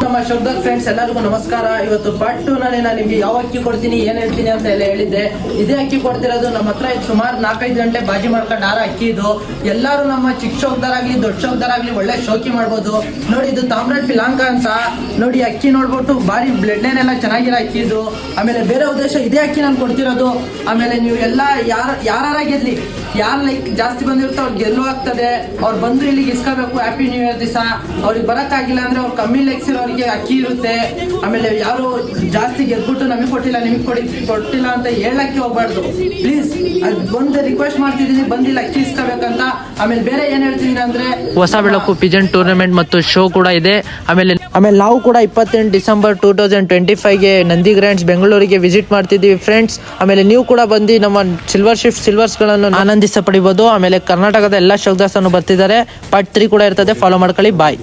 ನಮ್ಮ ಶಬ್ದ ಫ್ರೆಂಡ್ಸ್ ಎಲ್ಲರಿಗೂ ನಮಸ್ಕಾರ. ಇವತ್ತು ಪಾರ್ಟ್ 2 ನಲ್ಲಿ ನಾನು ನಿಮ್ಗೆ ಯಾವ ಅಕ್ಕಿ ಕೊಡ್ತೀನಿ ಏನ್ ಹೇಳ್ತೀನಿ ಅಂತ ಎಲ್ಲ ಹೇಳಿದ್ದೆ. ಇದೇ ಅಕ್ಕಿ ಕೊಡ್ತಿರೋದು. ನಮ್ಮ ಹತ್ರ ಸುಮಾರು 4-5 ಗಂಟೆ ಬಾಜಿ ಮಾಡ್ಕೊಂಡು ಅಕ್ಕಿ ಇದು. ಎಲ್ಲರೂ ನಮ್ಮ ಚಿಕ್ಕ ಚೌಕದಾರಾಗ್ಲಿ ದೊಡ್ಡ ಚೌಕದಾರಾಗ್ಲಿ ಒಳ್ಳೆ ಶೋಕಿ ಮಾಡ್ಬೋದು. ನೋಡಿ ಇದು ತಾಮ್ರಡ್ ಪಿಲಾಂಕ ಅಂತ ನೋಡಿ ಅಕ್ಕಿ ನೋಡ್ಬಿಟ್ಟು ಬಾರಿ ಬ್ಲಡ್ ಲೈನ್ ಎಲ್ಲ ಚೆನ್ನಾಗಿರೋ ಅಕ್ಕಿ ಇದು. ಆಮೇಲೆ ಬೇರೆ ಉದ್ದೇಶ ಇದೇ ಅಕ್ಕಿ ನಾನು ಕೊಡ್ತಿರೋದು. ಆಮೇಲೆ ನೀವು ಎಲ್ಲ ಯಾರ ಗೆದ್ಲಿ ಯಾರು ಲೈಕ್ ಜಾಸ್ತಿ ಬಂದಿರುತ್ತೆ ಅವ್ರು ಗೆಲ್ಲುವ ಆಗ್ತದೆ. ಅವ್ರು ಬಂದು ಇಲ್ಲಿಗೆ ಇಸ್ಕೋಬೇಕು. ಹ್ಯಾಪಿ ನ್ಯೂ ಇಯರ್ ದಿವಸ ಅವ್ರಿಗೆ ಬರೋಕ್ಕಾಗಿಲ್ಲ ಅಂದ್ರೆ ಅವ್ರು ಕಮ್ಮಿ ಲೈಕ್ಸ್ ಇರೋರಿಗೆ ಅಕ್ಕಿ ಇರುತ್ತೆ. ಆಮೇಲೆ ಯಾರು ಜಾಸ್ತಿ ಗೆದ್ಬಿಟ್ಟು ನಮಗೆ ಕೊಟ್ಟಿಲ್ಲ ನಿಮಗೆ ಕೊಟ್ಟಿಲ್ಲ ಅಂತ ಹೇಳಕ್ಕೆ ಹೋಗ್ಬಾರ್ದು ಪ್ಲೀಸ್. ಅದು ಬಂದು ರಿಕ್ವೆಸ್ಟ್ ಮಾಡ್ತಿದ್ದೀನಿ, ಬಂದಿಲ್ಲ ಅಕ್ಕಿ ಇಸ್ಕೋಬೇಕಂತ. ಆಮೇಲೆ ಬೇರೆ ಏನ್ ಹೇಳ್ತಿದ್ದೀನಿ ಅಂದ್ರೆ ಹೊಸ ಬೆಳಕು ಪಿಜನ್ ಟೂರ್ನಮೆಂಟ್ ಮತ್ತು ಶೋ ಕೂಡ ಇದೆ. ಆಮೇಲೆ ನಾವು ಕೂಡ 28 ಡಿಸೆಂಬರ್ 2025ಗೆ ನಂದಿ ಗ್ರ್ಯಾಂಡ್ಸ್ ಬೆಂಗಳೂರಿಗೆ ವಿಸಿಟ್ ಮಾಡ್ತಿದ್ದೀವಿ ಫ್ರೆಂಡ್ಸ್. ಆಮೇಲೆ ನೀವು ಕೂಡ ಬಂದು ನಮ್ಮ ಸಿಲ್ವರ್ ಶಿಫ್ಟ್ ಸಿಲ್ವರ್ಸ್ಗಳನ್ನು ಆನಂದಿಸ ಪಡಿಬಹುದು. ಆಮೇಲೆ ಕರ್ನಾಟಕದ ಎಲ್ಲ ಶೋಕ್ದಾಸನ್ನು ಬರ್ತಿದ್ದಾರೆ. ಪಾರ್ಟ್ 3 ಕೂಡ ಇರ್ತದೆ. ಫಾಲೋ ಮಾಡ್ಕೊಳ್ಳಿ. ಬಾಯ್.